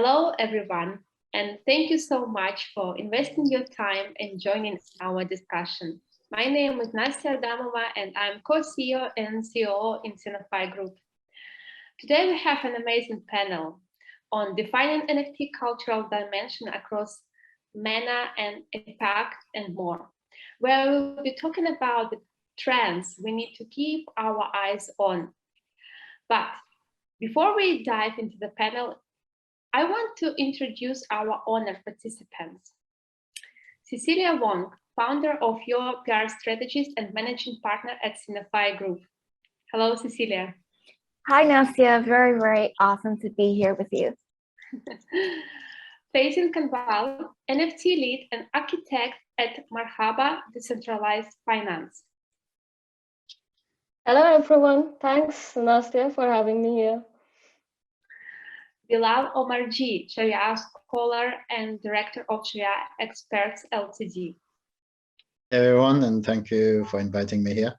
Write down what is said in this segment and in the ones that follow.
Hello, everyone, and thank you so much for investing your time and joining our discussion. My name is Nastya Adamova, and I'm co-CEO and COO in Synopsis Group. Today, we have an amazing panel on defining NFT cultural dimension across MENA and APAC and more, where we'll be talking about the trends we need to keep our eyes on. But before we dive into the panel, I want to introduce our honored participants. Cecilia Wong, founder of Your PR Strategist and managing partner at Synopsis Group. Hello, Cecilia. Hi, Nastya. Very, very awesome to be here with you. Faisal Kanwal, NFT lead and architect at Marhaba Decentralized Finance. Hello, everyone. Thanks, Nastya, for having me here. Bilal Omarji, Sharia scholar and director of Sharia Experts Ltd. Hey everyone, and thank you for inviting me here.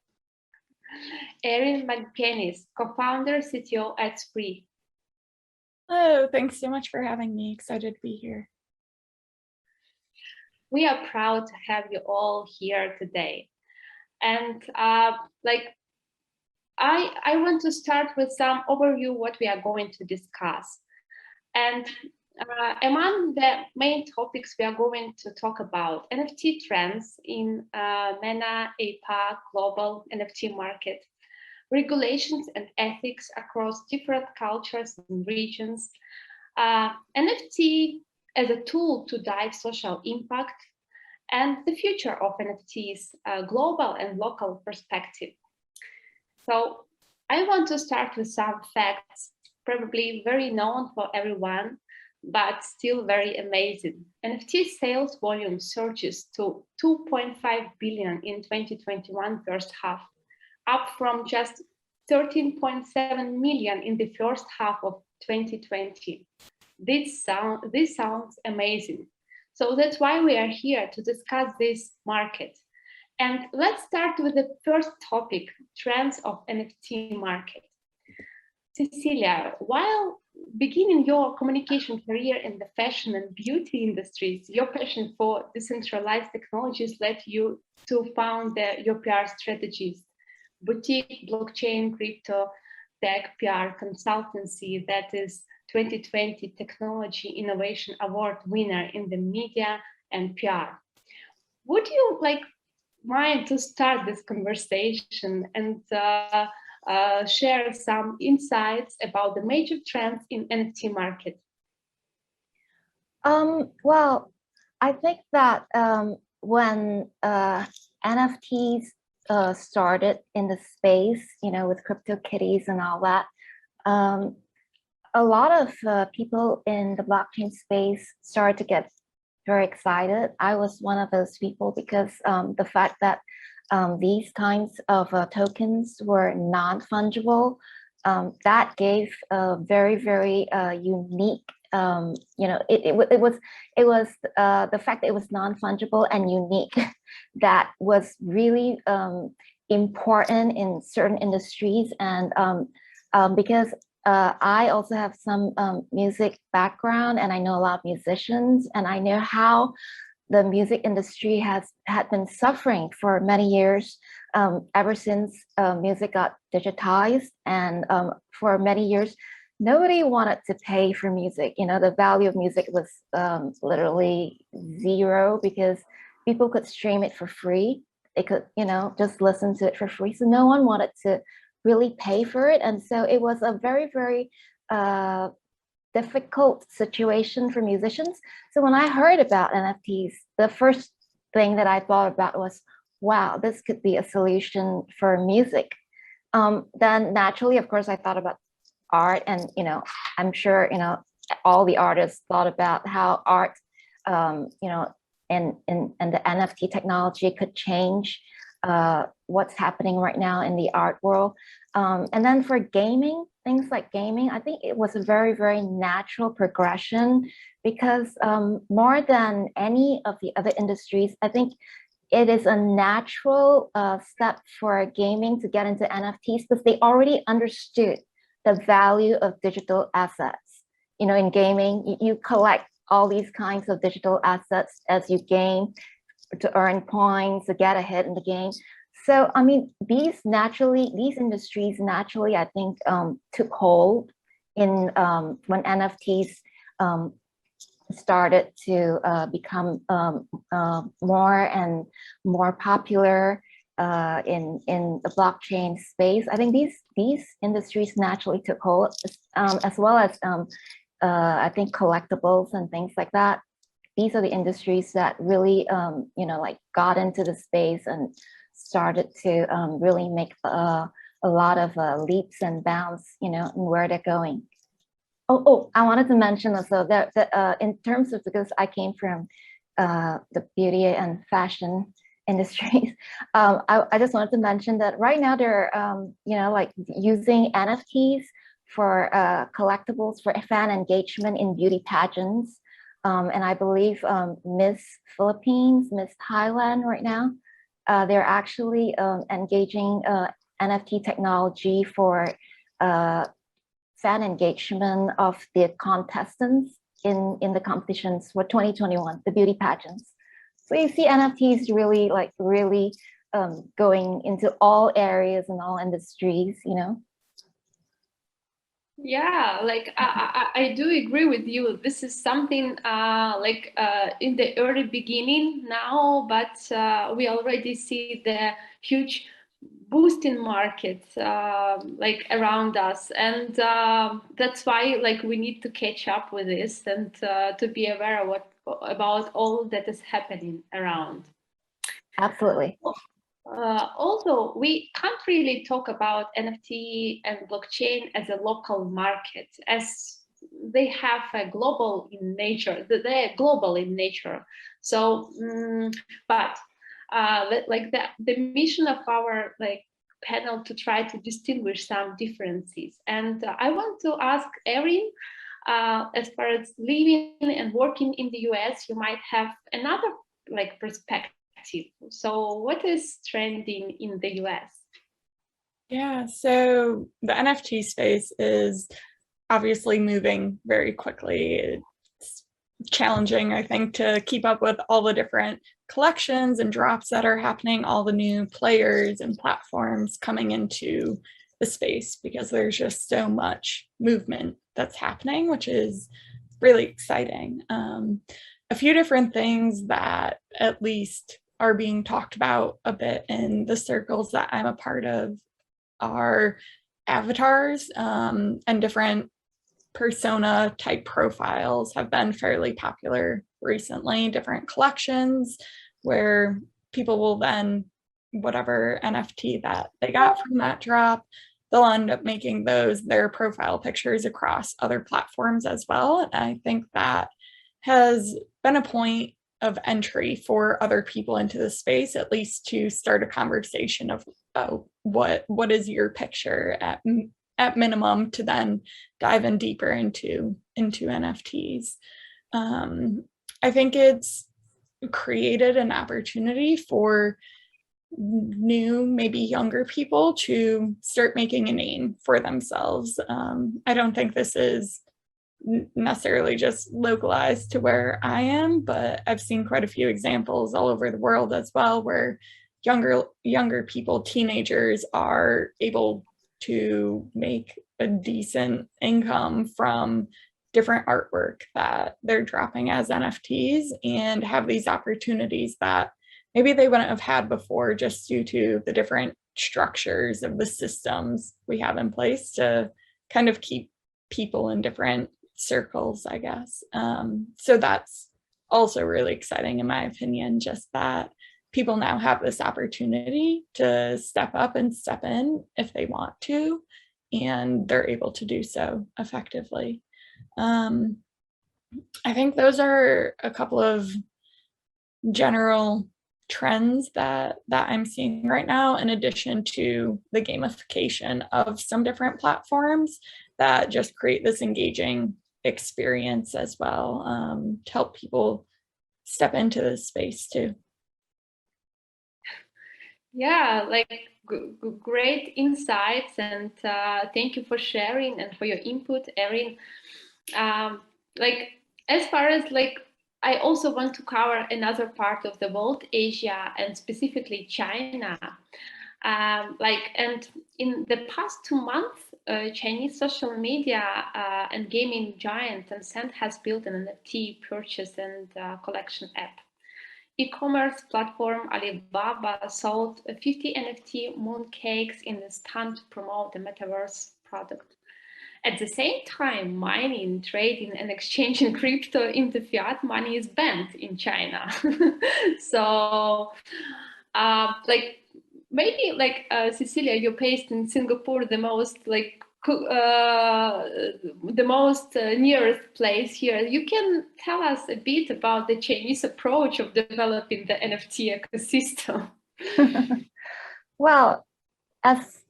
Erin McGinnis, co-founder CTO at Spree. Hello, thanks so much for having me. Excited to be here. We are proud to have you all here today. And I want to start with some overview what we are going to discuss. And among the main topics we are going to talk about, NFT trends in MENA, APAC, global NFT market, regulations and ethics across different cultures and regions, NFT as a tool to drive social impact, and the future of NFTs, global and local perspective. So I want to start with some facts, probably very known for everyone, but still very amazing. NFT sales volume surges to 2.5 billion in 2021 first half, up from just 13.7 million in the first half of 2020. This sounds amazing. So that's why we are here to discuss this market. And let's start with the first topic, trends of NFT market. Cecilia, while beginning your communication career in the fashion and beauty industries, your passion for decentralized technologies led you to found Your PR Strategist, boutique blockchain crypto tech PR consultancy that is 2020 Technology Innovation Award winner in the media and PR. Would you mind to start this conversation and share some insights about the major trends in NFT market? Well, I think that when NFTs started in the space, with CryptoKitties and all that, a lot of people in the blockchain space started to get very excited. I was one of those people because the fact that these kinds of tokens were non-fungible, that gave a very, very unique, it was the fact that it was non-fungible and unique that was really important in certain industries. And because I also have some music background, and I know a lot of musicians, and I know how the music industry had been suffering for many years, ever since music got digitized. And for many years, nobody wanted to pay for music. The value of music was literally zero because people could stream it for free. They could, just listen to it for free. So no one wanted to really pay for it. And so it was a very, very difficult situation for musicians. So when I heard about NFTs, the first thing that I thought about was, wow, this could be a solution for music. Then naturally, of course, I thought about art, and I'm sure all the artists thought about how art, and the NFT technology could change what's happening right now in the art world. And then for gaming, things like gaming, I think it was a very, very natural progression because more than any of the other industries, I think it is a natural step for gaming to get into NFTs because they already understood the value of digital assets. in gaming, you collect all these kinds of digital assets as you game to earn points, to get ahead in the game. So, I mean, these industries naturally, I think, took hold in when NFTs started to become more and more popular in the blockchain space. I think these industries naturally took hold, as well as I think collectibles and things like that. These are the industries that really like got into the space and started to really make a lot of leaps and bounds, in where they're going. Oh, I wanted to mention also that in terms of, because I came from the beauty and fashion industries, I just wanted to mention that right now they're like using NFTs for collectibles for fan engagement in beauty pageants. And I believe Miss Philippines, Miss Thailand right now, they're actually engaging NFT technology for fan engagement of the contestants in the competitions for 2021, the beauty pageants. So you see NFTs really going into all areas and all industries, Yeah, like I do agree with you. This is something in the early beginning now, but we already see the huge boost in markets like around us, and that's why like we need to catch up with this and to be aware of about all that is happening around. Absolutely. Also, we can't really talk about NFT and blockchain as a local market, as they have a global in nature. They're global in nature. So, but like the mission of our panel to try to distinguish some differences. And I want to ask Erin, as far as living and working in the US, you might have another perspective. So what is trending in the US? Yeah, so the NFT space is obviously moving very quickly. It's challenging, I think, to keep up with all the different collections and drops that are happening, all the new players and platforms coming into the space, because there's just so much movement that's happening, which is really exciting. A few different things that at least are being talked about a bit in the circles that I'm a part of are avatars, and different persona type profiles have been fairly popular recently. Different collections where people will then, whatever NFT that they got from that drop, they'll end up making those their profile pictures across other platforms as well. And I think that has been a point of entry for other people into the space, at least to start a conversation of what is your picture at minimum, to then dive in deeper into NFTs. I think it's created an opportunity for new, maybe younger people to start making a name for themselves. I don't think this is necessarily just localized to where I am, but I've seen quite a few examples all over the world as well, where younger people, teenagers, are able to make a decent income from different artwork that they're dropping as NFTs, and have these opportunities that maybe they wouldn't have had before, just due to the different structures of the systems we have in place to kind of keep people in different circles, I guess. So that's also really exciting, in my opinion, just that people now have this opportunity to step up and step in if they want to, and they're able to do so effectively. I think those are a couple of general trends that I'm seeing right now, in addition to the gamification of some different platforms that just create this engaging experience as well, to help people step into this space too. Yeah, great insights, and thank you for sharing and for your input, Erin. like as far as like I also want to cover another part of the world, Asia, and specifically China. And in the past 2 months, Chinese social media and gaming giant Tencent has built an NFT purchase and collection app. E-commerce platform Alibaba sold 50 NFT mooncakes in a stunt to promote the metaverse product. At the same time, mining, trading, and exchanging crypto into fiat money is banned in China. So, like maybe like Cecilia, you're based in Singapore, the most like nearest place here. You can tell us a bit about the Chinese approach of developing the NFT ecosystem. Well, as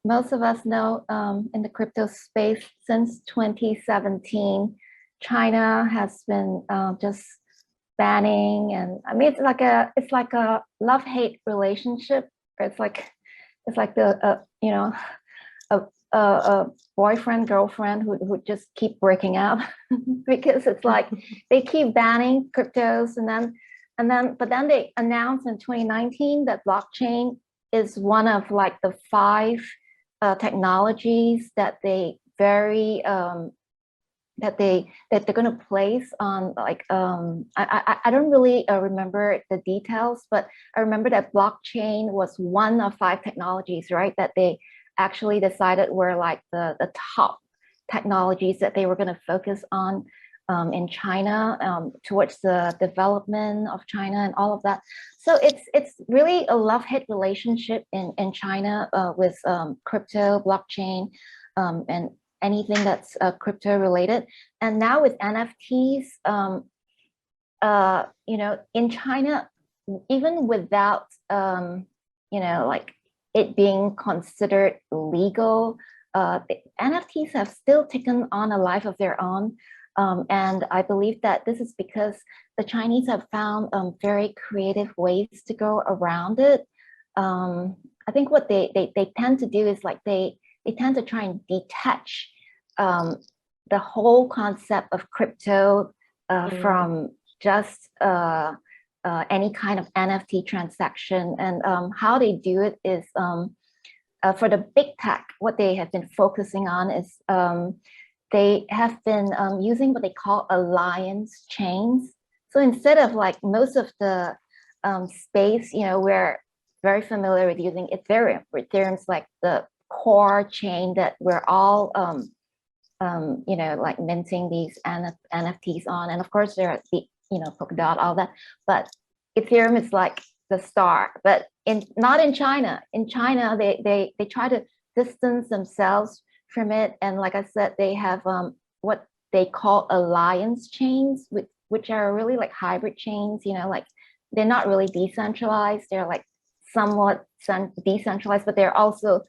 most of us know, in the crypto space since 2017, China has been just banning, and I mean it's like a love-hate relationship. It's like the you know a boyfriend girlfriend who just keep breaking up because it's like they keep banning cryptos, but then they announced in 2019 that blockchain is one of like the 5 technologies that they very that they're going to place on like I don't really remember the details, but I remember that blockchain was one of 5 technologies, right, that they actually decided were like the top technologies that they were going to focus on in China, towards the development of China and all of that. So it's really a love-hate relationship in China with crypto, blockchain, and anything that's crypto related. And now with NFTs, you know, in China, even without you know, like it being considered legal, the NFTs have still taken on a life of their own. And I believe that this is because the Chinese have found very creative ways to go around it. I think what they tend to do is like they tend to try and detach the whole concept of crypto from just any kind of NFT transaction. And how they do it is for the big tech, what they have been focusing on is they have been using what they call alliance chains. So instead of like most of the space, you know, we're very familiar with using Ethereum. Ethereum's like the core chain that we're all, you know, like minting these NFTs on. And of course, there are the, you know, Polkadot, all that. But Ethereum is like the star. But not in China. In China, they try to distance themselves from it, and like I said, they have what they call alliance chains, which are really like hybrid chains. You know, like they're not really decentralized. They're like somewhat decentralized, but they're also,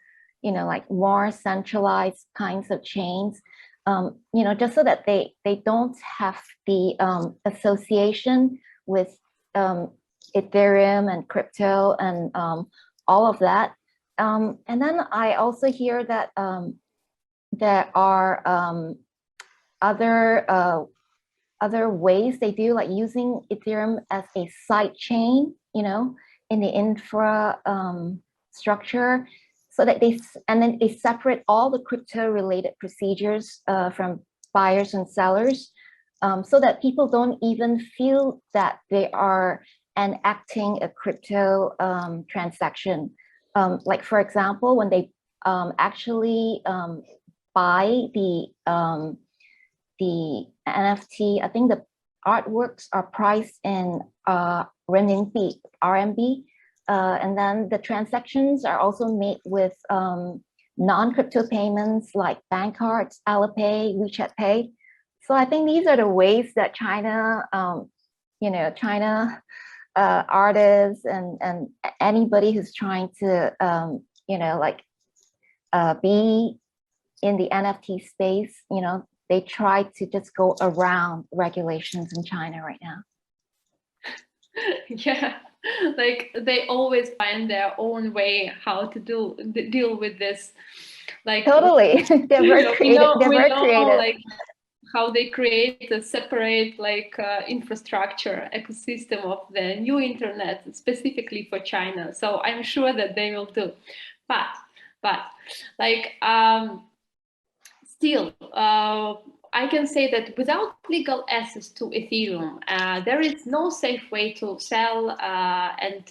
you know, like more centralized kinds of chains. You know, just so that they don't have the association with Ethereum and crypto and all of that. And then I also hear that there are other ways they do, like using Ethereum as a side chain, you know, in the infra structure, so that then they separate all the crypto related procedures from buyers and sellers, so that people don't even feel that they are enacting a crypto transaction. Like for example, when they actually buy the NFT, I think the artworks are priced in renminbi, RMB, and then the transactions are also made with non-crypto payments like bank cards, Alipay, WeChat Pay. So I think these are the ways that China, you know, China artists and anybody who's trying to, you know, like be in the NFT space, you know, they try to just go around regulations in China right now. Yeah, like they always find their own way how to deal with this. Like totally, they're very creative. They're very creative. Like how they create a separate infrastructure ecosystem of the new internet specifically for China. So I'm sure that they will do, but like still, I can say that without legal access to Ethereum, there is no safe way to sell and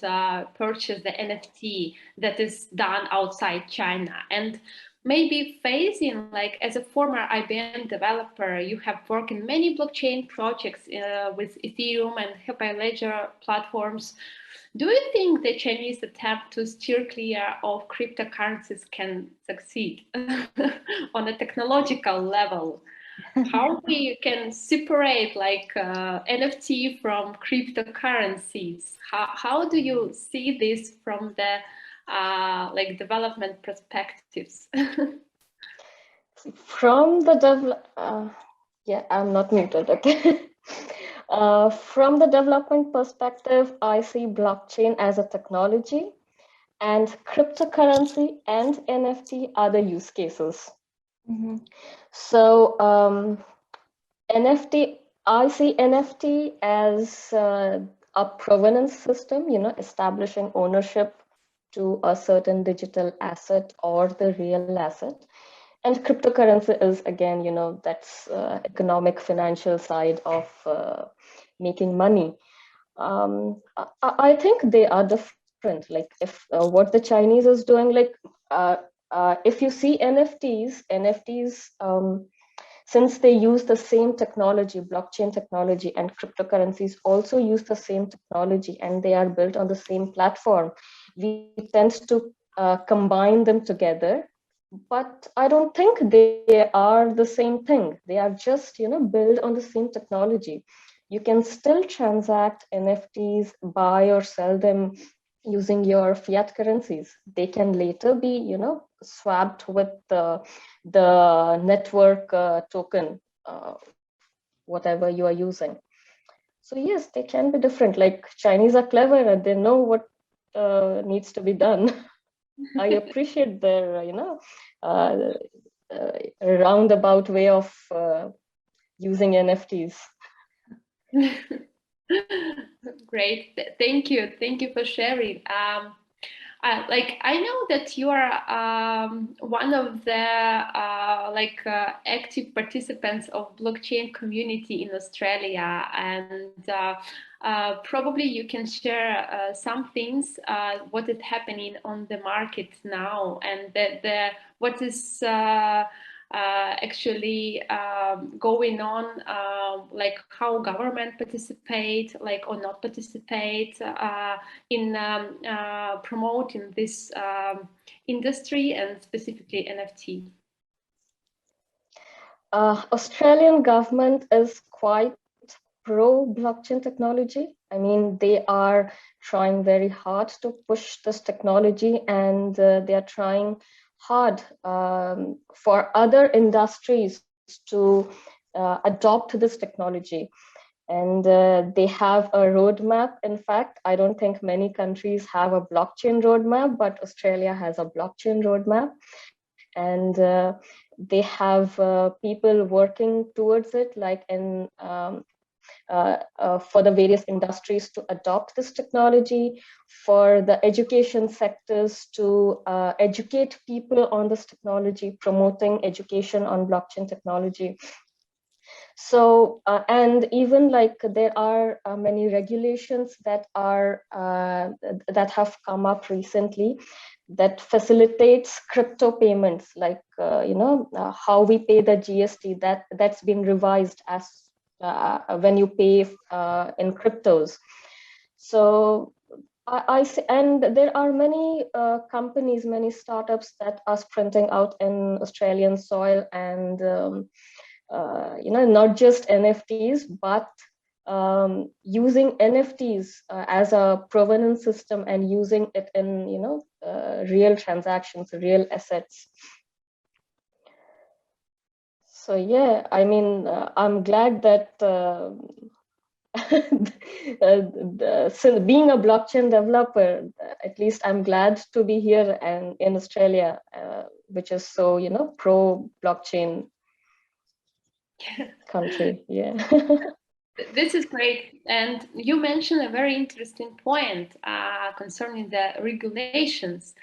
purchase the NFT that is done outside China. And maybe phasing, like as a former IBM developer, you have worked in many blockchain projects with Ethereum and Hyperledger platforms. Do you think the Chinese attempt to steer clear of cryptocurrencies can succeed on a technological level? How we can separate NFT from cryptocurrencies? How do you see this from the development perspectives? From the yeah, I'm not muted. Okay. From the development perspective, I see blockchain as a technology, and cryptocurrency and NFT are the use cases. Mm-hmm. So I see NFT as a provenance system, establishing ownership to a certain digital asset or the real asset. And cryptocurrency is, again, that's economic, financial side of making money. I think they are different. Like if what the Chinese is doing, if you see NFTs, since they use the same technology, blockchain technology, and cryptocurrencies also use the same technology, and they are built on the same platform, we tend to combine them together. But I don't think they are the same thing. They are just, built on the same technology. You can still transact NFTs, buy or sell them using your fiat currencies. They can later be, swapped with the network token, whatever you are using. So yes, they can be different. Like Chinese are clever and they know what needs to be done. I appreciate their, roundabout way of using NFTs. Great, thank you for sharing. I know that you are one of the active participants of blockchain community in Australia, and probably you can share some things what is happening on the market now, and what is actually going on, like how government participate, or not participate in promoting this industry, and specifically NFT. Australian government is quite pro blockchain technology. I mean, they are trying very hard to push this technology, and they are trying hard for other industries to adopt this technology. And they have a roadmap. In fact, I don't think many countries have a blockchain roadmap, but Australia has a blockchain roadmap. And they have people working towards it, like in for the various industries to adopt this technology, for the education sectors to educate people on this technology, promoting education on blockchain technology. So, and even there are many regulations that are that have come up recently that facilitates crypto payments, how we pay the GST. That's been revised as when you pay in cryptos. So I see, and there are many companies, many startups that are sprinting out in Australian soil, and not just NFTs, but using NFTs as a provenance system and using it in real transactions, real assets. So yeah, I mean, I'm glad that so being a blockchain developer, at least I'm glad to be here and in Australia, which is so pro blockchain. country. Yeah. This is great. And you mentioned a very interesting point concerning the regulations.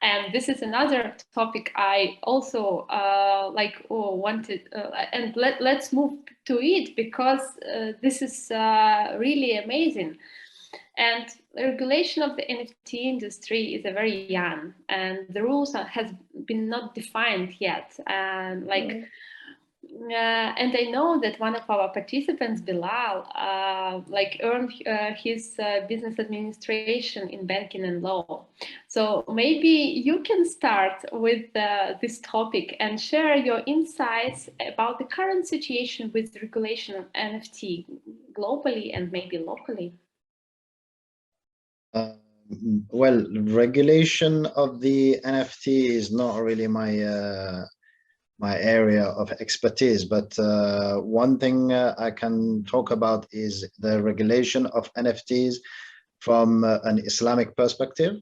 And this is another topic I also wanted, and let's move to it, because this is really amazing. And the regulation of the NFT industry is a very young, and the rules has been not defined yet. And and I know that one of our participants, Bilal, earned his business administration in banking and law. So maybe you can start with this topic and share your insights about the current situation with regulation of NFT globally and maybe locally. Well, regulation of the NFT is not really my area of expertise, but one thing I can talk about is the regulation of NFTs from an Islamic perspective,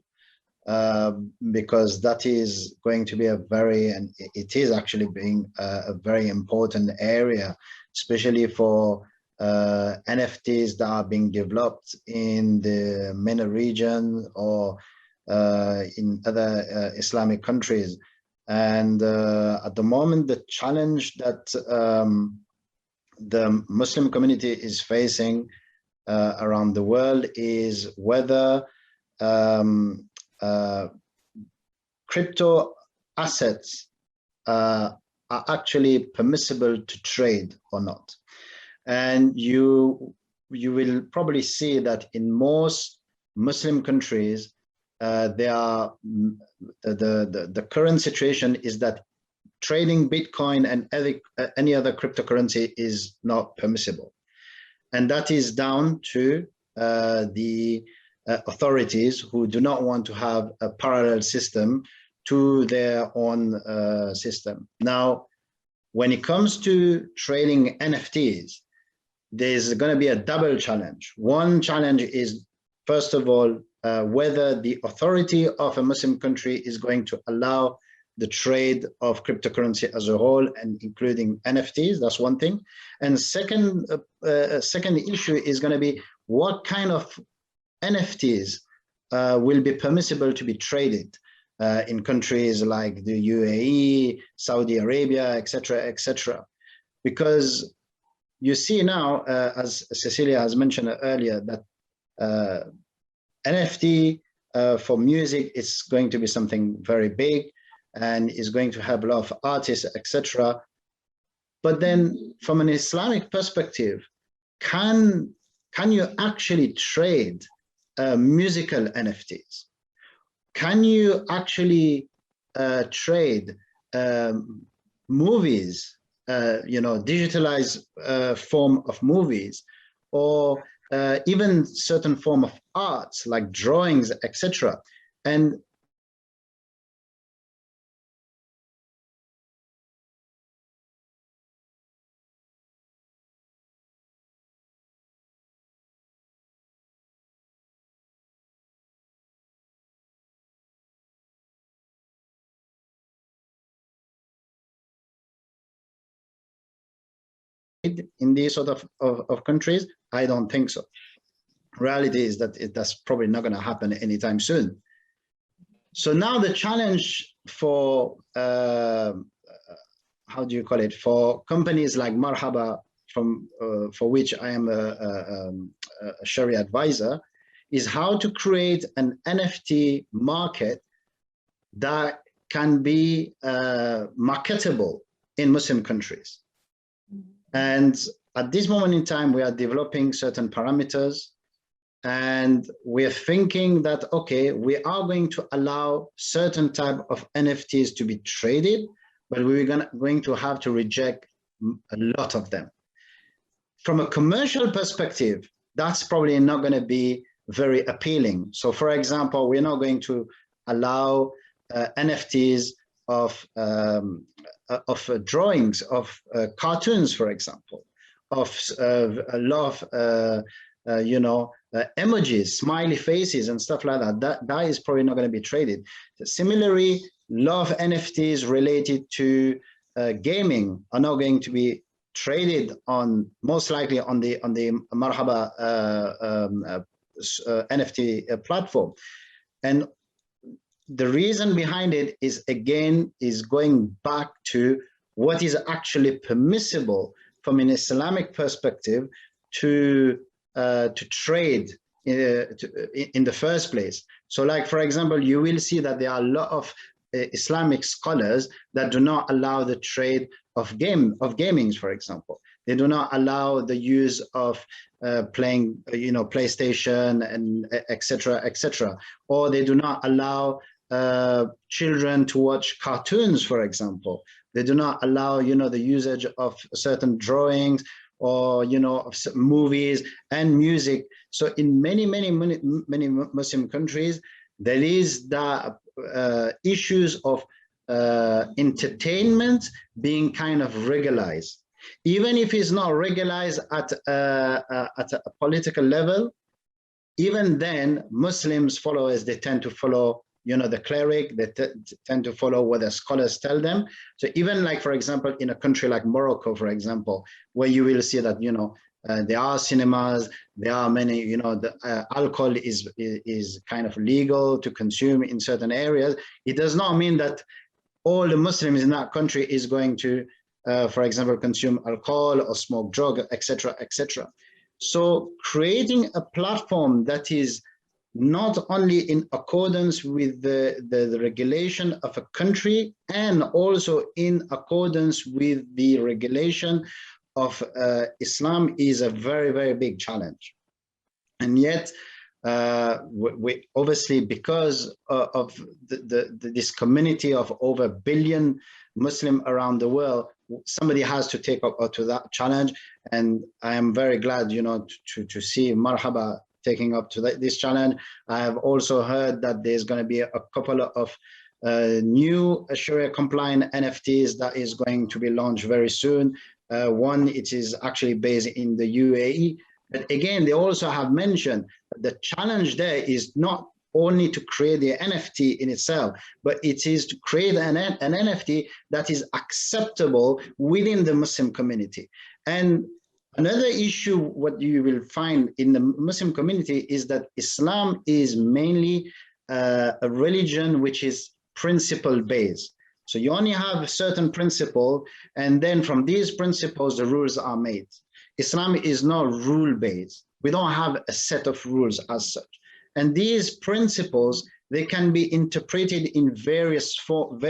because that is going to be and it is actually being a very important area, especially for NFTs that are being developed in the MENA region or in other Islamic countries. And at the moment, the challenge that the Muslim community is facing around the world is whether crypto assets are actually permissible to trade or not. And you will probably see that in most Muslim countries, the current situation is that trading Bitcoin and any other cryptocurrency is not permissible. And that is down to the authorities who do not want to have a parallel system to their own system. Now, when it comes to trading NFTs, there's going to be a double challenge. One challenge is, first of all, whether the authority of a Muslim country is going to allow the trade of cryptocurrency as a whole, and including NFTs. That's one thing. And second issue is going to be what kind of NFTs will be permissible to be traded in countries like the UAE, Saudi Arabia, etc. Because you see now, as Cecilia has mentioned earlier, that NFT for music is going to be something very big and is going to have a lot of artists, etc. But then from an Islamic perspective, can you actually trade musical NFTs? Can you actually trade movies, digitalized form of movies, or even certain form of arts like drawings, etc. And in these sort of countries, I don't think so. Reality is that that's probably not going to happen anytime soon. So now the challenge for how do you call it, for companies like Marhaba, for which I am a Sharia advisor, is how to create an NFT market that can be marketable in Muslim countries. And at this moment in time, we are developing certain parameters, and we're thinking that, okay, we are going to allow certain type of NFTs to be traded, but we're going to have to reject a lot of them. From a commercial perspective, that's probably not going to be very appealing. So for example, we're not going to allow NFTs of drawings, of cartoons, for example, of a lot of emojis, smiley faces and stuff like that. That is probably not going to be traded. Similarly, a lot of NFTs related to gaming are not going to be traded on most likely on the Marhaba NFT platform. And the reason behind it is, again, is going back to what is actually permissible from an Islamic perspective to trade in the first place. So, like, for example, you will see that there are a lot of Islamic scholars that do not allow the trade of gamings, for example. They do not allow the use of playing, PlayStation and etc., or they do not allow children to watch cartoons, for example. They do not allow, the usage of certain drawings or, of movies and music. So in many Muslim countries, there is the issues of entertainment being kind of regularized. Even if it's not regularized at a political level, even then, Muslims followers, they tend to follow, the cleric, they tend to follow what the scholars tell them. So even like, for example, in a country like Morocco, for example, where you will see that, there are cinemas, there are many, the alcohol is kind of legal to consume in certain areas. It does not mean that all the Muslims in that country is going to, for example, consume alcohol or smoke drug, etc., etc. So creating a platform that is not only in accordance with the regulation of a country and also in accordance with the regulation of Islam is a very, very big challenge. And yet, we obviously, because of this community of over 1 billion Muslim around the world, somebody has to take up to that challenge. And I am very glad, to see Marhaba taking up to this challenge. I have also heard that there's going to be a couple of new Sharia compliant NFTs that is going to be launched very soon. One, it is actually based in the UAE. But again, they also have mentioned that the challenge there is not only to create the NFT in itself, but it is to create an NFT that is acceptable within the Muslim community. And another issue, what you will find in the Muslim community is that Islam is mainly a religion which is principle-based. So you only have a certain principle, and then from these principles, the rules are made. Islam is not rule-based. We don't have a set of rules as such. And these principles, they can be interpreted in various forms,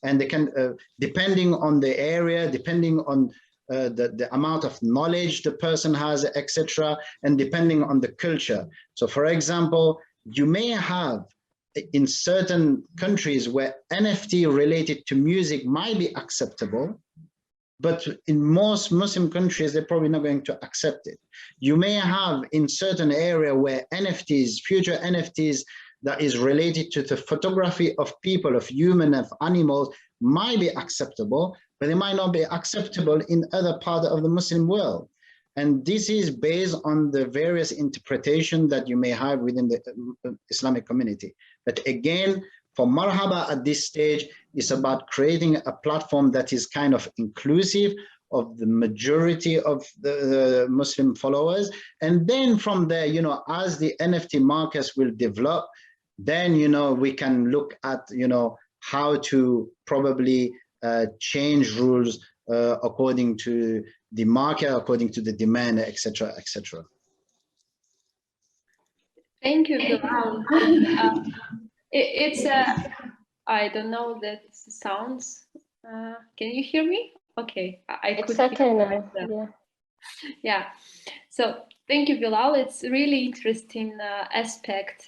and they can, depending on the area, depending on the amount of knowledge the person has, etc., and depending on the culture. So for example, you may have in certain countries where NFT related to music might be acceptable, but in most Muslim countries, they're probably not going to accept it. You may have in certain area where NFTs, future NFTs that is related to the photography of people, of human, of animals, might be acceptable, but they might not be acceptable in other parts of the Muslim world. And this is based on the various interpretations that you may have within the Islamic community. But again, for Marhaba at this stage, it's about creating a platform that is kind of inclusive of the majority of the Muslim followers. And then from there, as the NFT markets will develop, then, we can look at, how to probably change rules according to the market, according to the demand, etc., etc. Thank you, Bilal. It's I don't know that sounds. Can you hear me? Okay, I could okay hear now. Yeah. So thank you, Bilal. It's really interesting aspect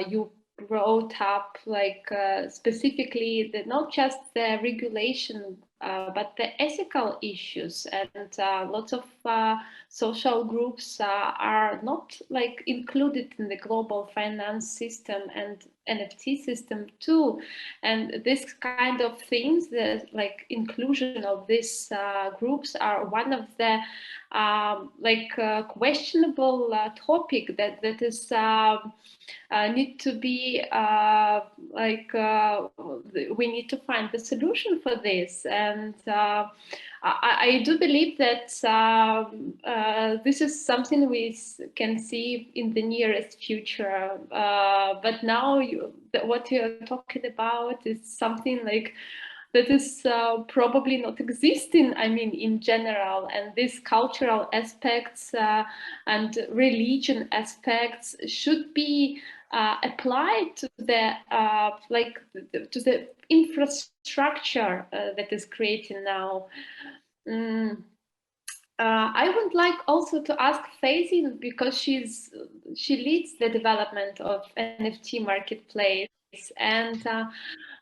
you brought up, like specifically not just the regulation, but the ethical issues, and lots of social groups are not like included in the global finance system and NFT system too. And this kind of things, the like inclusion of these groups are one of the questionable topic that is need to be we need to find the solution for this. And I do believe that this is something we can see in the nearest future. But now what you're talking about is something like that is probably not existing, I mean, in general. And these cultural aspects and religion aspects should be applied to the to the infrastructure that is creating now. I would like also to ask Faizi, because she leads the development of NFT Marketplace, and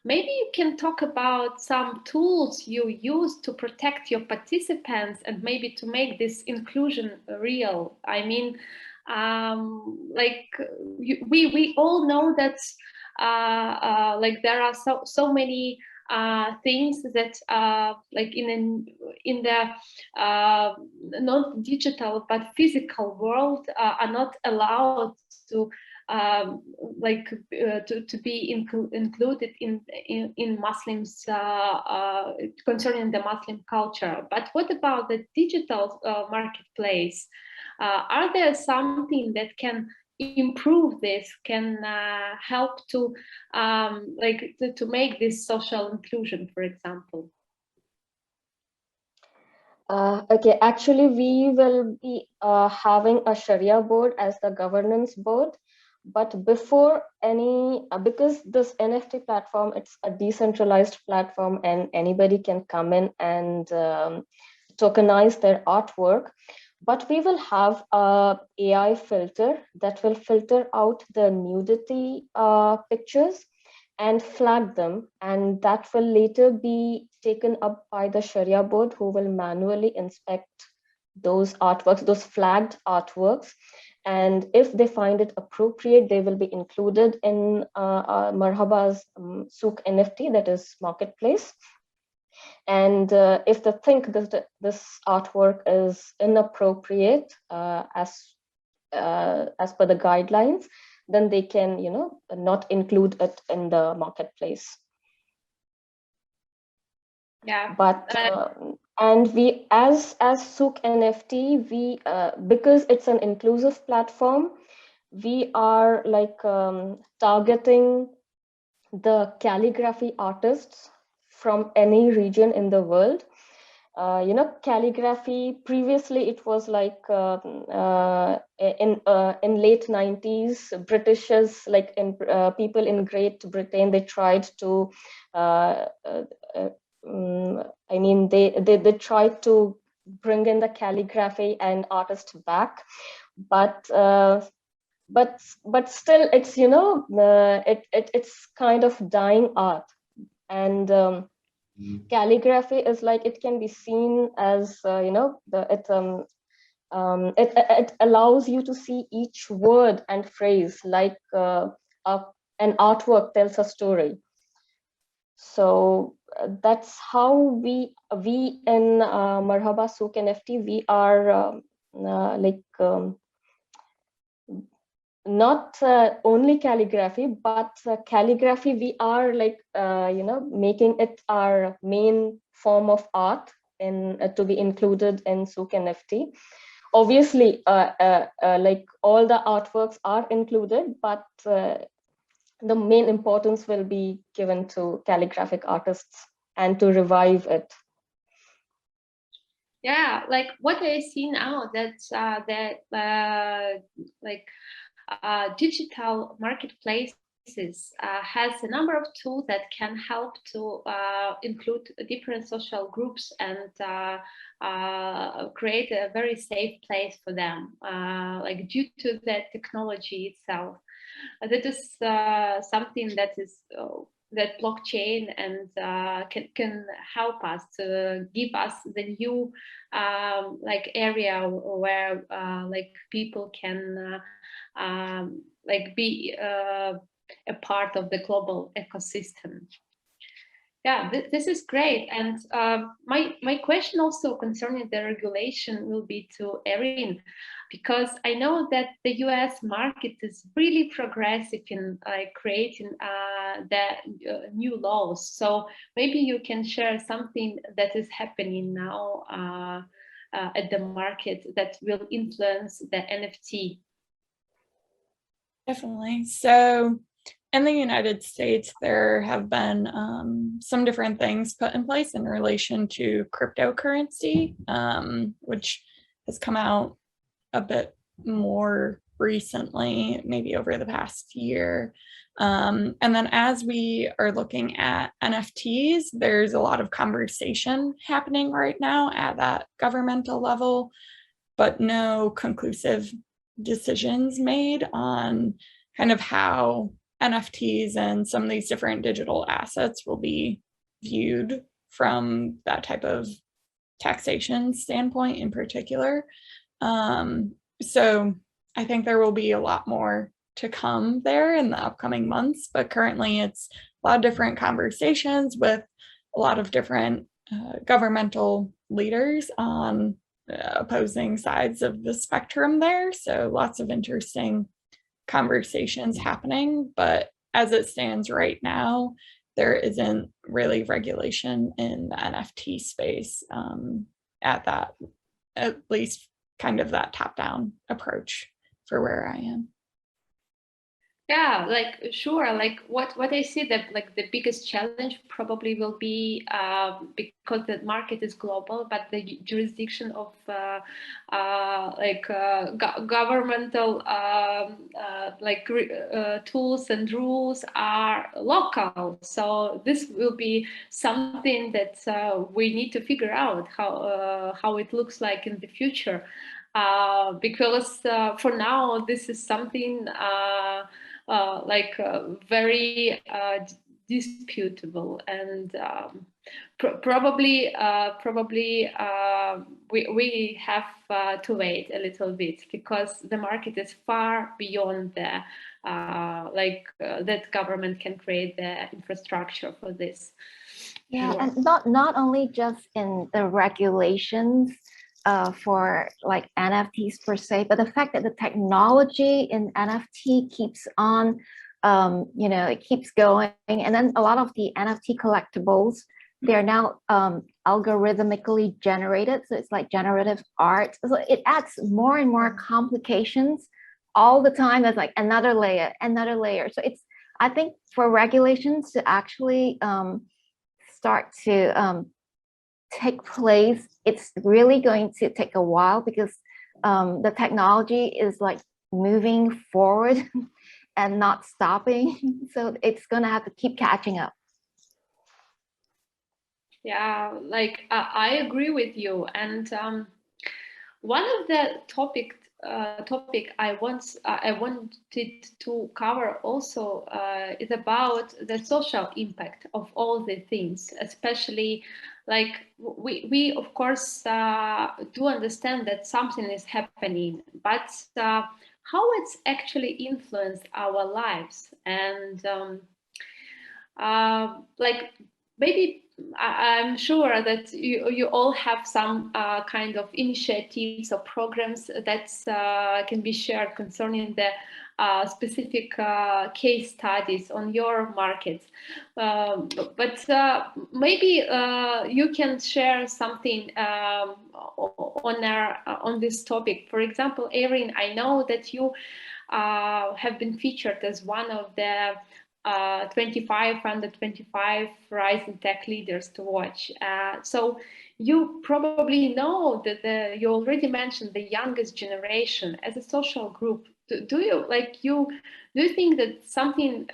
maybe you can talk about some tools you use to protect your participants and maybe to make this inclusion real. I mean, we all know that like there are so many things that like in the not digital but physical world are not allowed to to be included in Muslims concerning the Muslim culture. But what about the digital marketplace? Are there something that can improve this, can help to to make this social inclusion, for example? Okay, actually, we will be having a Sharia board as the governance board. But before any, because this NFT platform, it's a decentralized platform and anybody can come in and tokenize their artwork. But we will have a AI filter that will filter out the nudity pictures and flag them, and that will later be taken up by the Sharia board, who will manually inspect those artworks, those flagged artworks. And if they find it appropriate, they will be included in Marhaba's Souk NFT, that is marketplace. And if they think that this artwork is inappropriate as per the guidelines, then they can, you know, not include it in the marketplace. Yeah. But and we, as Souk NFT, we because it's an inclusive platform, we are like targeting the calligraphy artists from any region in the world. You know, calligraphy, previously it was like in late 90s, Britishers, like in people in Great Britain, they tried to I mean, they tried to bring in the calligraphy and artists back, but still, it's, you know, it's kind of dying art. And calligraphy is like, it can be seen as you know, it allows you to see each word and phrase like an artwork tells a story. So that's how we in Marhaba Souk NFT, we are not only calligraphy, but calligraphy, we are like you know, making it our main form of art in to be included in Souk NFT. Obviously like all the artworks are included, but the main importance will be given to calligraphic artists and to revive it. Yeah, like what I see now, that's digital marketplaces has a number of tools that can help to include different social groups and create a very safe place for them, like due to the technology itself. That is something that is that blockchain and can help us to give us the new like area where like people can like be a part of the global ecosystem. Yeah, this is great. And my question also concerning the regulation will be to Erin, because I know that the US market is really progressive in creating the new laws. So maybe you can share something that is happening now at the market that will influence the NFT. Definitely. So in the United States, there have been some different things put in place in relation to cryptocurrency, which has come out a bit more recently, maybe over the past year. And then as we are looking at NFTs, there's a lot of conversation happening right now at that governmental level, but no conclusive decisions made on kind of how NFTs and some of these different digital assets will be viewed from that type of taxation standpoint in particular. So I think there will be a lot more to come there in the upcoming months, but currently it's a lot of different conversations with a lot of different governmental leaders on opposing sides of the spectrum there. So lots of interesting conversations happening, but as it stands right now, there isn't really regulation in the NFT space at least kind of that top-down approach for where I am. Yeah, like sure. Like what I see that like the biggest challenge probably will be because the market is global, but the jurisdiction of governmental tools and rules are local. So this will be something that we need to figure out how it looks like in the future, because for now this is something. Very disputable, and probably we have to wait a little bit, because the market is far beyond the that government can create the infrastructure for this. Yeah, and not only just in the regulations for like NFTs per se, but the fact that the technology in NFT keeps on, it keeps going. And then a lot of the NFT collectibles, they're now algorithmically generated. So it's like generative art. So it adds more and more complications all the time. There's like another layer. So I think for regulations to actually start to take place, it's really going to take a while, because the technology is like moving forward and not stopping. So it's going to have to keep catching up. Yeah, I agree with you. And one of the topic I wanted to cover also is about the social impact of all the things, especially like we of course do understand that something is happening, but how it's actually influenced our lives, and maybe I'm sure that you all have some kind of initiatives or programs that can be shared concerning the specific case studies on your markets. But maybe you can share something on this topic. For example, Erin, I know that you have been featured as one of the 25 under 25 rising tech leaders to watch. So you probably know that you already mentioned the youngest generation as a social group. Do you think that something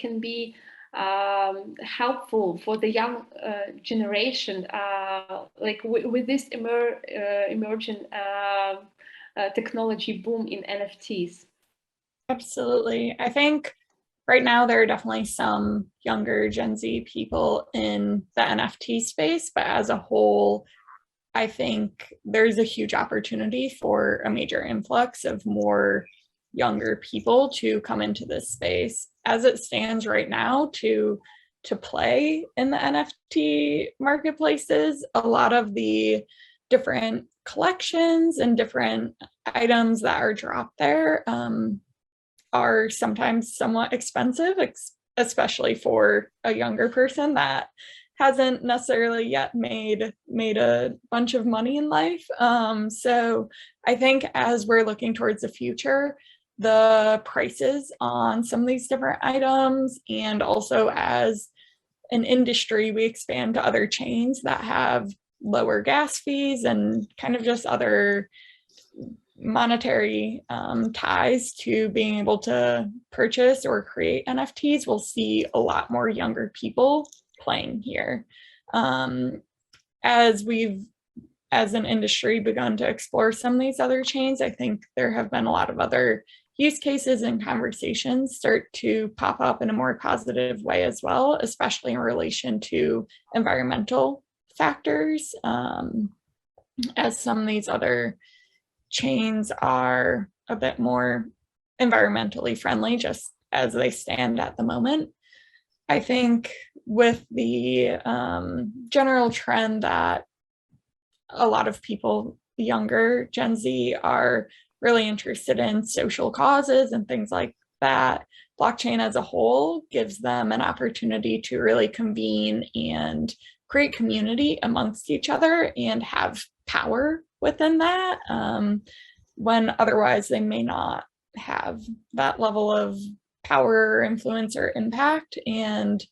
can be helpful for the young generation, with this emerging technology boom in NFTs? Absolutely. I think right now there are definitely some younger Gen Z people in the NFT space, but as a whole, I think there's a huge opportunity for a major influx of more younger people to come into this space. As it stands right now, to to play in the NFT marketplaces. A lot of the different collections and different items that are dropped there are sometimes somewhat expensive, especially for a younger person that hasn't necessarily yet made a bunch of money in life. So I think as we're looking towards the future, the prices on some of these different items, and also as an industry, we expand to other chains that have lower gas fees and kind of just other monetary ties to being able to purchase or create NFTs, we'll see a lot more younger people playing here. As we've, as an industry, begun to explore some of these other chains, I think there have been a lot of other use cases and conversations start to pop up in a more positive way as well, especially in relation to environmental factors, as some of these other chains are a bit more environmentally friendly just as they stand at the moment. I think with the general trend that a lot of people, younger Gen Z, are really interested in social causes and things like that, blockchain as a whole gives them an opportunity to really convene and create community amongst each other and have power within that, when otherwise they may not have that level of power, influence, or impact. And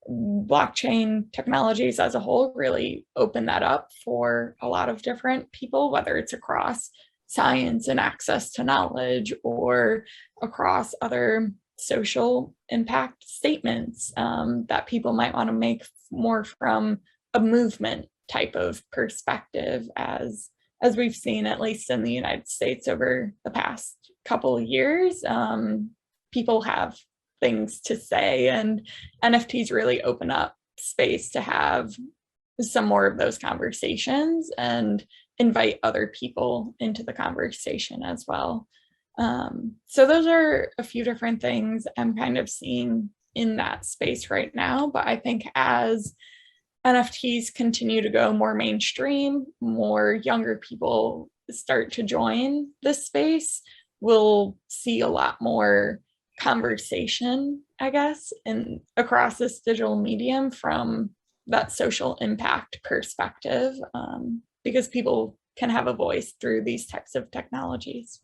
blockchain technologies as a whole really open that up for a lot of different people, whether it's across science and access to knowledge, or across other social impact statements that people might want to make more from a movement type of perspective, as we've seen, at least in the United States over the past couple of years. People have things to say, and NFTs really open up space to have some more of those conversations and invite other people into the conversation as well. So those are a few different things I'm kind of seeing in that space right now. But I think as NFTs continue to go more mainstream, more younger people start to join this space, we'll see a lot more conversation, I guess, and across this digital medium from that social impact perspective, because people can have a voice through these types of technologies.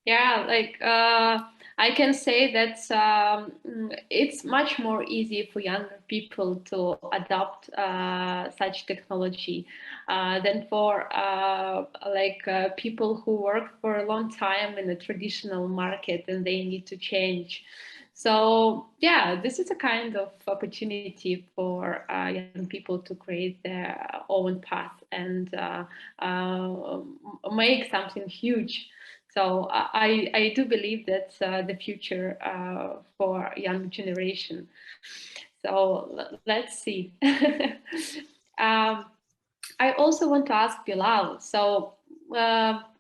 Yeah, like I can say that it's much more easy for younger people to adopt such technology than for people who work for a long time in a traditional market and they need to change. So yeah, this is a kind of opportunity for young people to create their own path and make something huge. So I do believe that's the future for young generation. So let's see. I also want to ask Bilal. So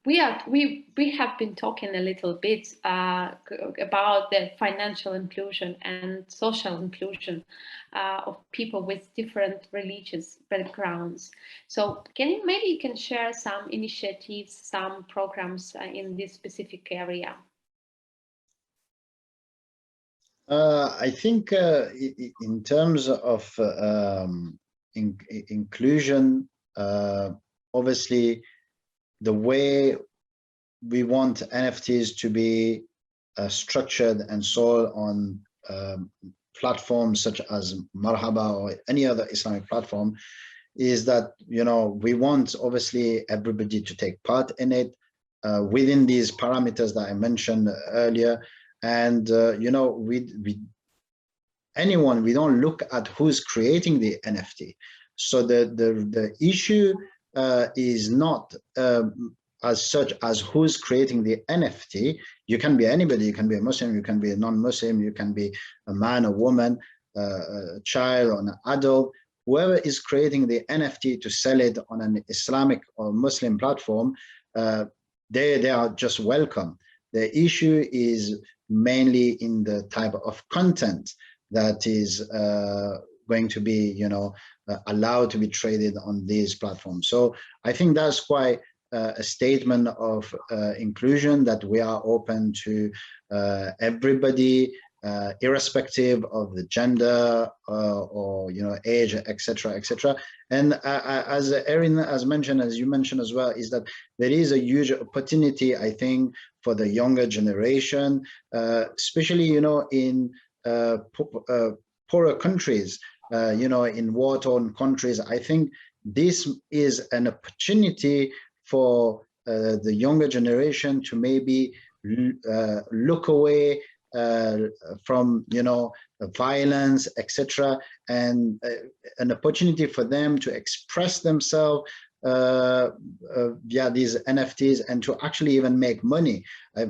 we have been talking a little bit about the financial inclusion and social inclusion of people with different religious backgrounds. So maybe you can share some initiatives, some programs in this specific area? I think in terms of inclusion, obviously, the way we want NFTs to be structured and sold on platforms such as Marhaba or any other Islamic platform is that, you know, we want obviously everybody to take part in it within these parameters that I mentioned earlier. And, you know, we don't look at who's creating the NFT. So the issue is not as such as who's creating the NFT. You can be anybody. You can be a Muslim, you can be a non-Muslim, you can be a man, a woman, a child, or an adult. Whoever is creating the NFT to sell it on an Islamic or Muslim platform, they are just welcome. The issue is mainly in the type of content that is going to be, allowed to be traded on these platforms. So I think that's quite a statement of inclusion, that we are open to everybody, irrespective of the gender or age, etc., etc. And as Erin has mentioned, as you mentioned as well, is that there is a huge opportunity, I think, for the younger generation, especially in poorer countries, in war-torn countries. I think this is an opportunity for the younger generation to maybe look away from violence, etc., and an opportunity for them to express themselves via these NFTs and to actually even make money.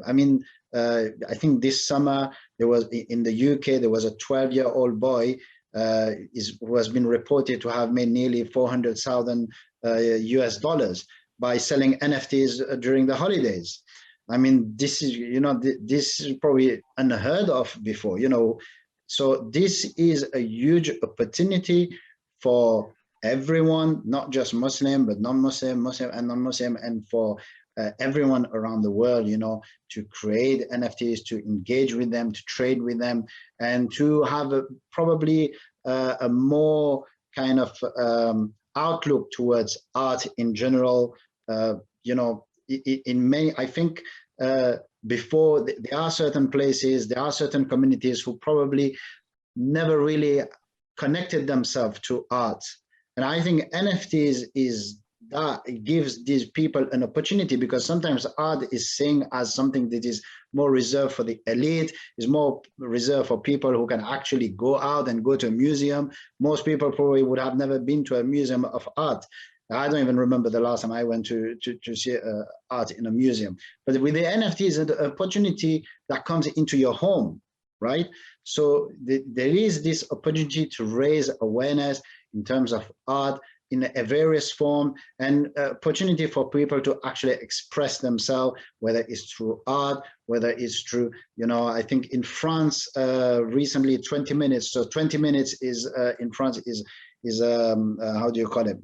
I mean, I think this summer there was in the UK, there was a 12-year-old boy who has been reported to have made nearly $400,000 US dollars by selling NFTs during the holidays. I mean, this is, this is probably unheard of before, So this is a huge opportunity for everyone, not just Muslim, but non-Muslim, Muslim and non-Muslim, and for everyone around the world, to create NFTs, to engage with them, to trade with them, and to have probably a more kind of outlook towards art in general. In many, I think before, there are certain places, there are certain communities who probably never really connected themselves to art. And I think NFTs it gives these people an opportunity, because sometimes art is seen as something that is more reserved for the elite, is more reserved for people who can actually go out and go to a museum. Most people probably would have never been to a museum of art. I don't even remember the last time I went to see art in a museum. But with the NFTs, an opportunity that comes into your home, right? So there is this opportunity to raise awareness in terms of art in a various form, and opportunity for people to actually express themselves, whether it's through art, whether it's through, I think in France recently 20 minutes. So 20 minutes is in France is how do you call it?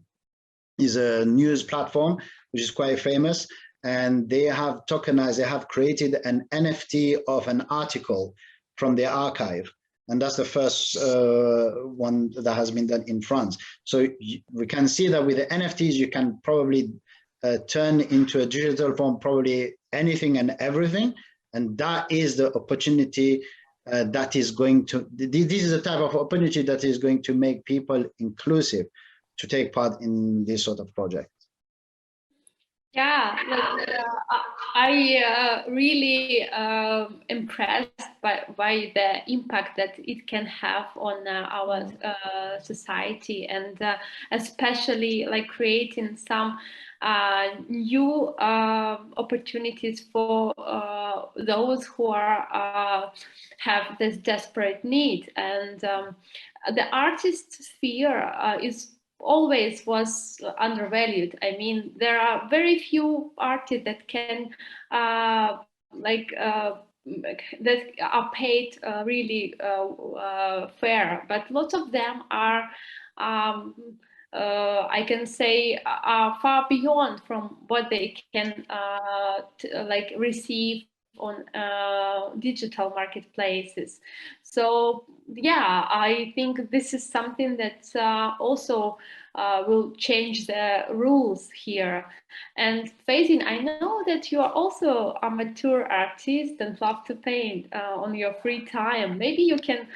Is a news platform which is quite famous, and they have tokenized, they have created an NFT of an article from their archive, and that's the first one that has been done in France. So we can see that with the NFTs, you can probably turn into a digital form probably anything and everything, and that is the opportunity that is going to, this is the type of opportunity that is going to make people inclusive to take part in this sort of project. Yeah, I really impressed by the impact that it can have on our society, and especially like creating some new opportunities for those who are have this desperate need. And the artist sphere is always was undervalued. I mean, there are very few artists that can that are paid really fair, but lots of them are I can say are far beyond from what they can receive on digital marketplaces. So yeah, I think this is something that also will change the rules here. And Faizin, I know that you are also a mature artist and love to paint on your free time. Maybe you can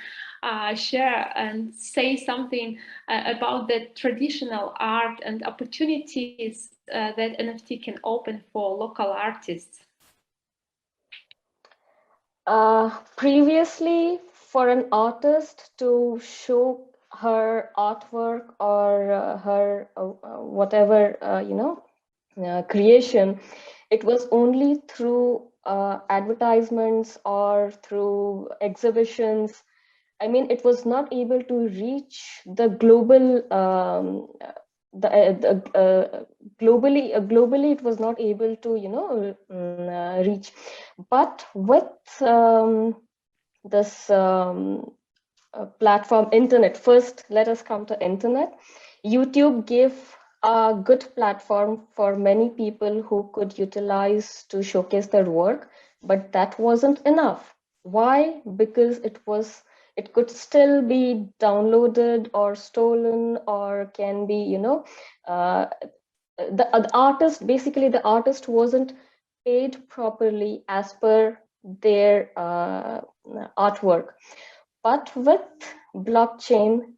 share and say something about the traditional art and opportunities that NFT can open for local artists. Previously, for an artist to show her artwork or her whatever creation, it was only through advertisements or through exhibitions. I mean, it was not able to reach the global globally it was not able to reach. But with this platform, internet, first let us come to internet. YouTube gave a good platform for many people who could utilize to showcase their work, but that wasn't enough. Why? Because it could still be downloaded or stolen, or can be, you know, the artist, basically the artist wasn't paid properly as per their artwork. But with blockchain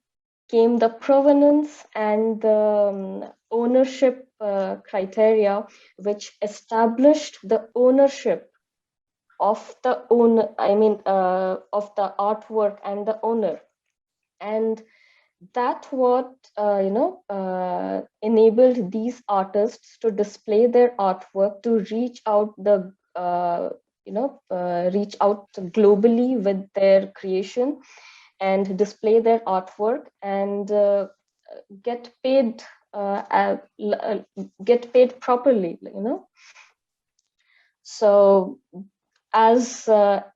came the provenance and the ownership criteria, which established the ownership of the owner, of the artwork and the owner. And that what enabled these artists to display their artwork, to reach out reach out globally with their creation and display their artwork and get paid properly, you know. So as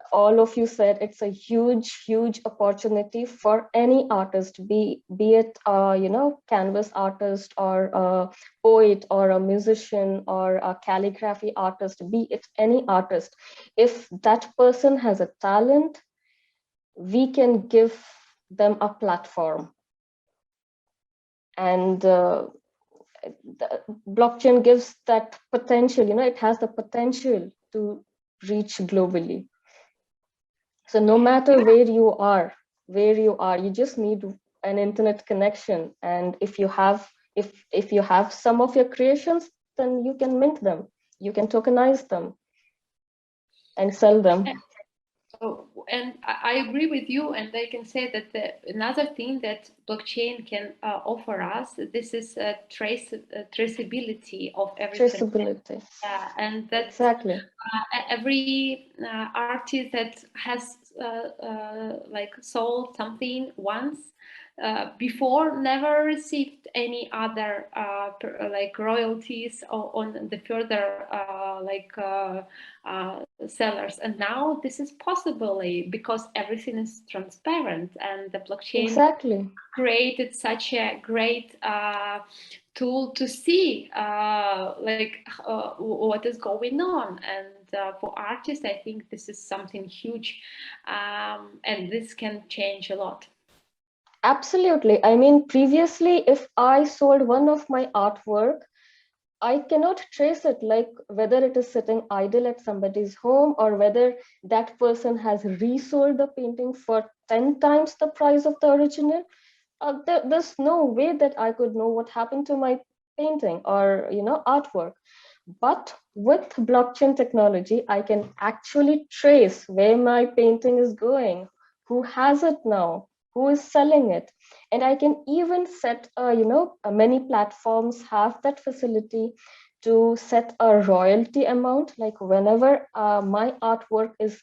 all of you said, it's a huge opportunity for any artist, be it canvas artist or a poet or a musician or a calligraphy artist, be it any artist. If that person has a talent, we can give them a platform. And the blockchain gives that potential, you know, it has the potential to reach globally. So no matter where you are, you just need an internet connection. And if you have some of your creations, then you can mint them, you can tokenize them and sell them. Oh, and I agree with you, and I can say that another thing that blockchain can offer us, this is traceability of everything. Traceability. Yeah, and that's exactly. Every artist that has like sold something once before never received any other like royalties on the further sellers, and now this is possible because everything is transparent, and the blockchain exactly created such a great tool to see what is going on. And for artists, I think this is something huge, and this can change a lot. Absolutely. I mean, previously, if I sold one of my artwork, I cannot trace it, like whether it is sitting idle at somebody's home or whether that person has resold the painting for 10 times the price of the original. There's no way that I could know what happened to my painting or, you know, artwork. But with blockchain technology, I can actually trace where my painting is going, who has it now, who is selling it. And I can even set, many platforms have that facility to set a royalty amount. Like whenever my artwork is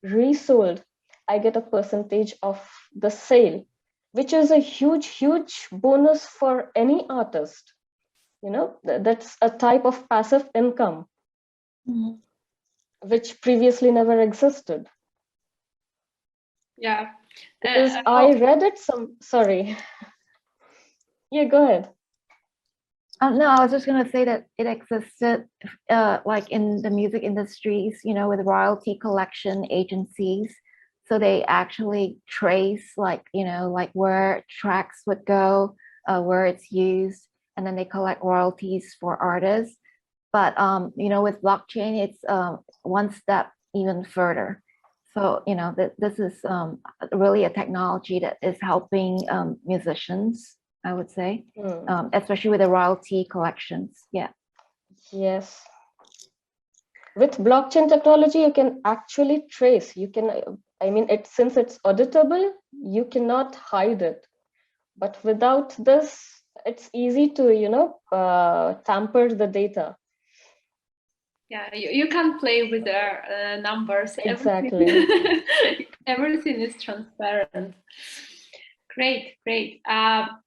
resold, I get a percentage of the sale, which is a huge bonus for any artist. You know, that's a type of passive income, which previously never existed. Yeah. Because I read it sorry. Yeah, go ahead. No, I was just going to say that it existed like in the music industries, you know, with royalty collection agencies. So they actually trace like, you know, like where tracks would go, where it's used, and then they collect royalties for artists. But, you know, with blockchain, it's one step even further. So, you know, this is really a technology that is helping musicians, I would say, especially with the royalty collections. Yeah. Yes. With blockchain technology, you can actually trace. You can, I mean, since it's auditable, you cannot hide it. But without this, it's easy to, you know, tamper the data. Yeah, you can't play with their numbers. Exactly. Everything is transparent. Great, great.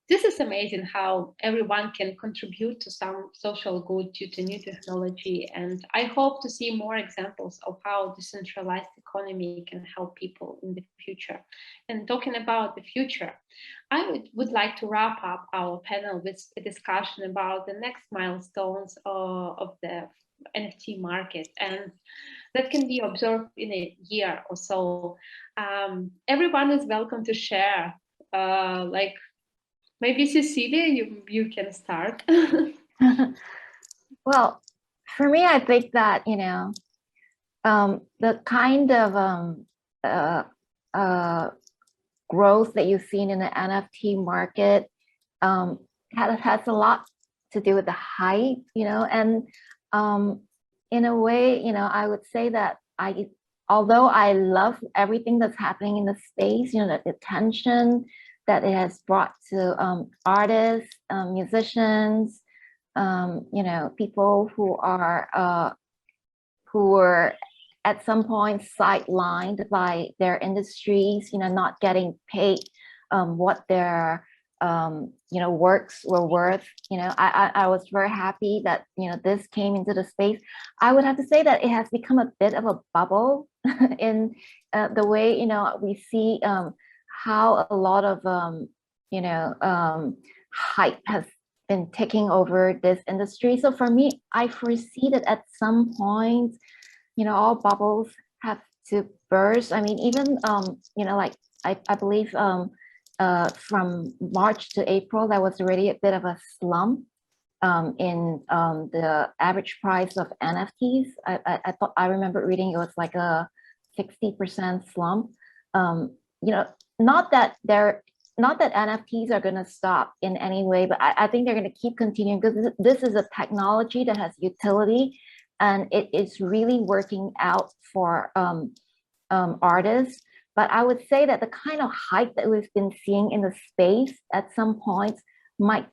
This is amazing how everyone can contribute to some social good due to new technology. And I hope to see more examples of how decentralized economy can help people in the future. And talking about the future, I would like to wrap up our panel with a discussion about the next milestones of the NFT market, and that can be observed in a year or so. Everyone is welcome to share. Like maybe Cecilia, you can start. Well, for me, I think that, the kind of growth that you've seen in the NFT market has a lot to do with the hype, and in a way, I would say that although I love everything that's happening in the space, the attention that it has brought to artists, musicians, people who were at some point sidelined by their industries, not getting paid what their works were worth. I was very happy that this came into the space. I would have to say that it has become a bit of a bubble in the way we see how a lot of hype has been taking over this industry. So for me, I foresee that at some point, all bubbles have to burst. I mean, even like I believe from March to April, there was already a bit of a slump in the average price of NFTs. I remember reading it was like a 60% slump. Not that NFTs are going to stop in any way, but I think they're going to keep continuing because this is a technology that has utility, and it is really working out for artists. But I would say that the kind of hype that we've been seeing in the space at some points might,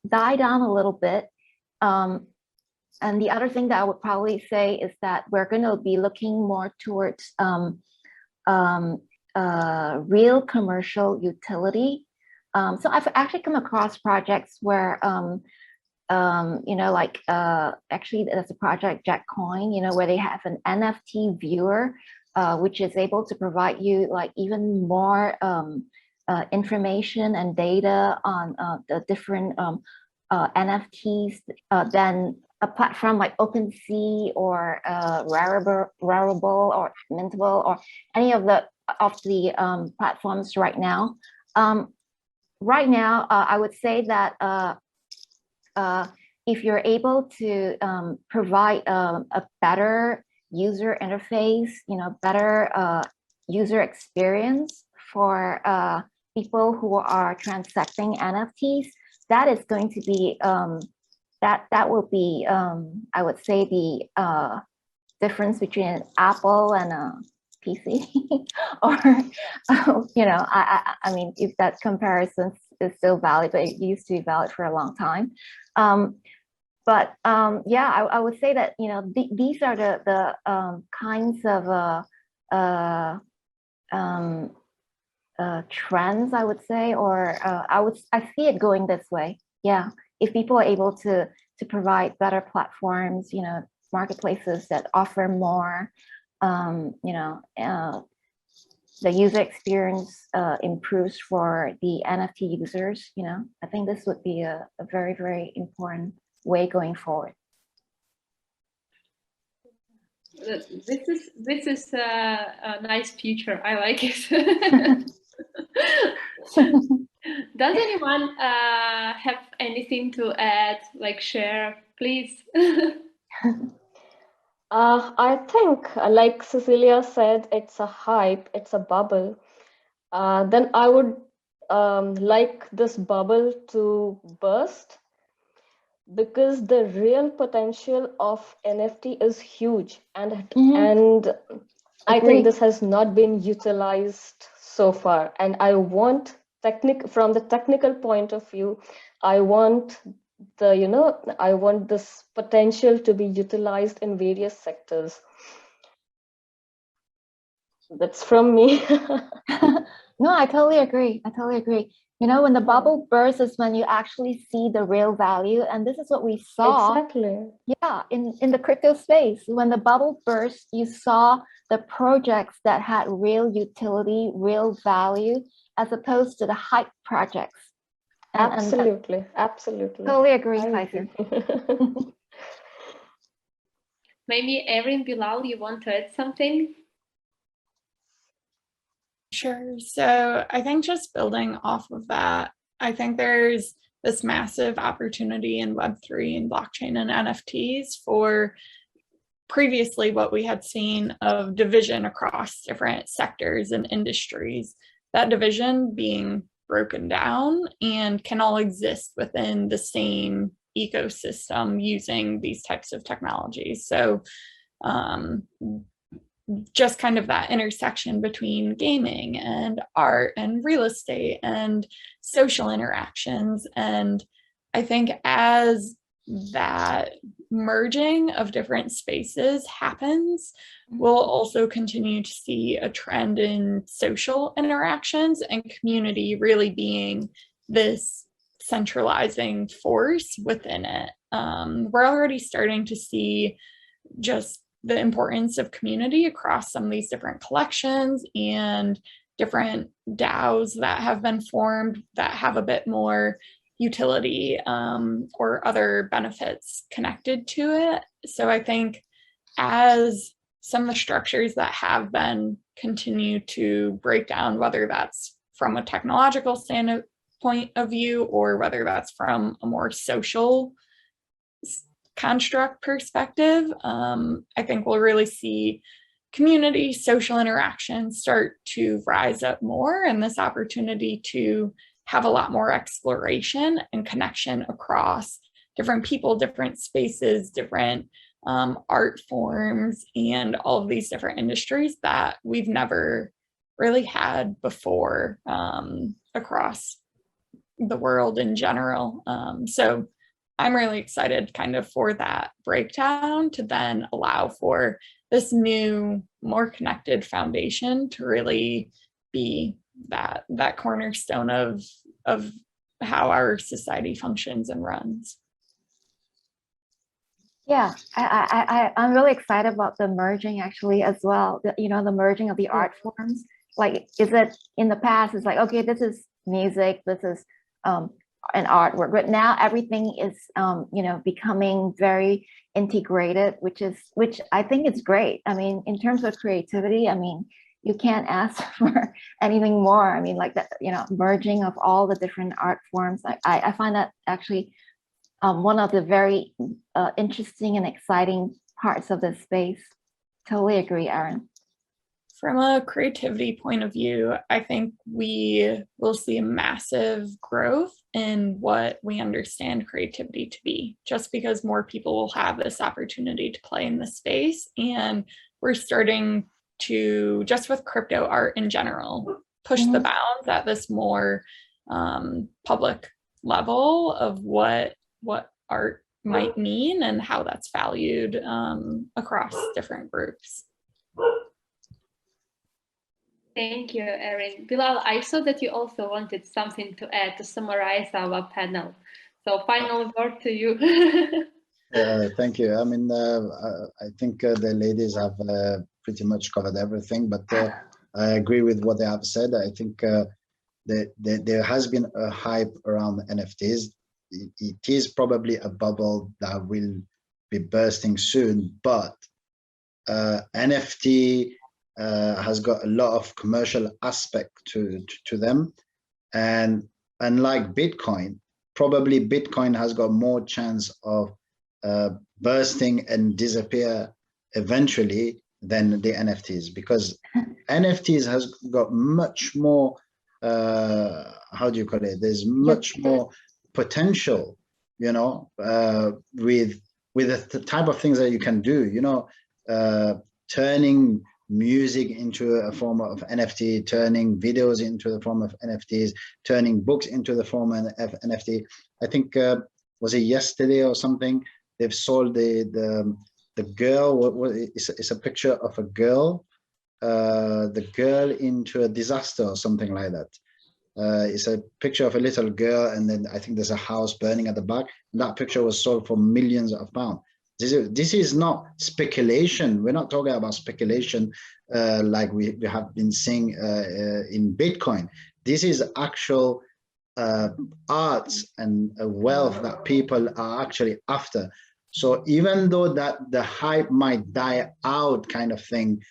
die down a little bit. And the other thing that I would probably say is that we're going to be looking more towards real commercial utility. So I've actually come across projects where, actually there's a project, JackCoin, where they have an NFT viewer, which is able to provide you like even more information and data on the different NFTs than a platform like OpenSea or Rarible or Mintable or any of the platforms right now. Right now, I would say that if you're able to provide a better user interface, better user experience for people who are transacting NFTs, that is going to be that will be I would say the difference between Apple and a PC, or I mean, if that comparison is still valid, but it used to be valid for a long time. But yeah, I would say that these are the kinds of trends, I would say, or I see it going this way. Yeah, if people are able to provide better platforms, marketplaces that offer more, the user experience improves for the NFT users. I think this would be a very, very important way going forward. This is a nice future. I like it. Does anyone have anything to add, like share, please? I think, like Cecilia said, it's a hype, it's a bubble. Then I would like this bubble to burst, because the real potential of NFT is huge, and I think this has not been utilized so far. And I want from the technical point of view, I want I want this potential to be utilized in various sectors. That's from me. No, I totally agree. I totally agree. You know, when the bubble bursts is when you actually see the real value. And this is what we saw. Exactly. Yeah, in the crypto space. When the bubble burst, you saw the projects that had real utility, real value, as opposed to the hype projects. Absolutely. Absolutely. Totally agree, I Faisal. agree. Maybe Erin, Bilal, you want to add something? Sure. So I think just building off of that, I think there's this massive opportunity in Web3 and blockchain and NFTs for previously what we had seen of division across different sectors and industries, that division being broken down and can all exist within the same ecosystem using these types of technologies. So just kind of that intersection between gaming and art and real estate and social interactions. And I think as that merging of different spaces happens, we'll also continue to see a trend in social interactions and community really being this centralizing force within it. We're already starting to see just the importance of community across some of these different collections and different DAOs that have been formed that have a bit more utility or other benefits connected to it. So I think as some of the structures that have been continue to break down, whether that's from a technological standpoint of view or whether that's from a more social construct perspective, I think we'll really see community social interactions start to rise up more, and this opportunity to have a lot more exploration and connection across different people, different spaces, different art forms, and all of these different industries that we've never really had before across the world in general. So I'm really excited kind of for that breakdown to then allow for this new, more connected foundation to really be that cornerstone of how our society functions and runs. Yeah, I'm really excited about the merging actually as well. You know, the merging of the art forms. Like, is it in the past? It's like, okay, this is music, this is an artwork, but now everything is you know, becoming very integrated, which I think is great. I mean, in terms of creativity, I mean, you can't ask for anything more. I mean, like that, you know, merging of all the different art forms. I find that actually one of the very interesting and exciting parts of this space. Totally agree, Erin. From a creativity point of view, I think we will see a massive growth in what we understand creativity to be, just because more people will have this opportunity to play in the space. And we're starting to, just with crypto art in general, push the bounds at this more public level of what art might mean and how that's valued across different groups. Thank you, Erin. Bilal, I saw that you also wanted something to add to summarize our panel. So final word to you. Thank you. I mean, I think the ladies have pretty much covered everything, but I agree with what they have said. I think there has been a hype around NFTs. It is probably a bubble that will be bursting soon, but NFT has got a lot of commercial aspect to them, and unlike Bitcoin, probably Bitcoin has got more chance of bursting and disappear eventually than the NFTs, because NFTs has got much more how do you call it, there's much more potential, you know, with the type of things that you can do, you know, turning music into a form of NFT, turning videos into the form of NFTs, turning books into the form of NFT. I think was it yesterday or something, they've sold the girl, it's a picture of a girl the girl into a disaster or something like that. It's a picture of a little girl, and then I think there's a house burning at the back. And that picture was sold for millions of pounds. This is not speculation. We're not talking about speculation like we have been seeing in Bitcoin. This is actual arts and wealth that people are actually after. So even though that the hype might die out kind of thing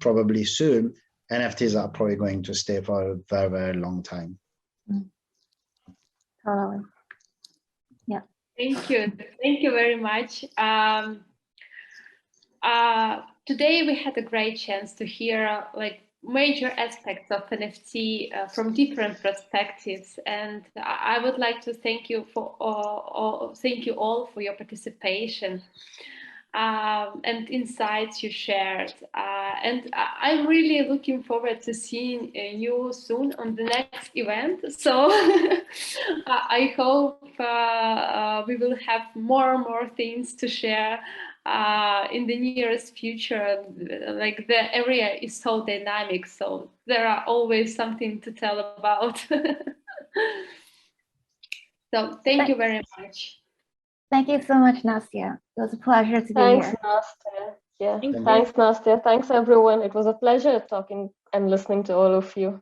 probably soon, NFTs are probably going to stay for a very, very long time. Totally. Yeah. Thank you. Thank you very much. Today we had a great chance to hear like major aspects of NFT from different perspectives, and I would like to thank you for thank you all for your participation and insights you shared. And I'm really looking forward to seeing you soon on the next event. So I hope we will have more and more things to share in the nearest future. Like the area is so dynamic, so there are always something to tell about. So thank you very much. Thank you so much, Nastya. It was a pleasure to be Thanks, here. Nastya. Yeah, Thank you. thanks, Nastya. Thanks, everyone. It was a pleasure talking and listening to all of you.